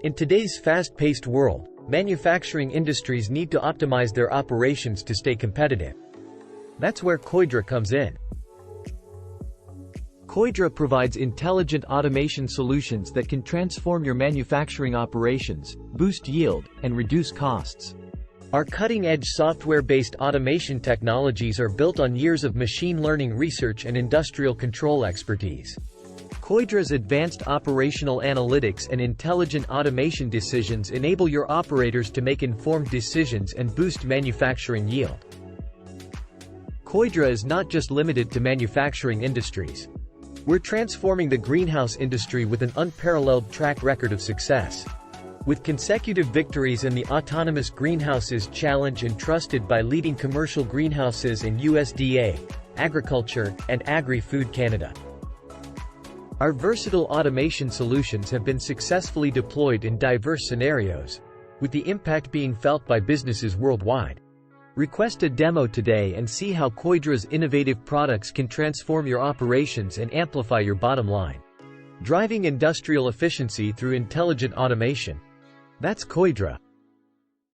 In today's fast-paced world, manufacturing industries need to optimize their operations to stay competitive. That's where Koidra comes in. Koidra provides intelligent automation solutions that can transform your manufacturing operations, boost yield, and reduce costs. Our cutting-edge software-based automation technologies are built on years of machine learning research and industrial control expertise. Koidra's advanced operational analytics and intelligent automation decisions enable your operators to make informed decisions and boost manufacturing yield. Koidra is not just limited to manufacturing industries. We're transforming the greenhouse industry with an unparalleled track record of success. With consecutive victories in the Autonomous Greenhouses Challenge and trusted by leading commercial greenhouses in USDA, Agriculture, and Agri-Food Canada. Our versatile automation solutions have been successfully deployed in diverse scenarios, with the impact being felt by businesses worldwide. Request a demo today and see how Koidra's innovative products can transform your operations and amplify your bottom line. Driving industrial efficiency through intelligent automation. That's Koidra.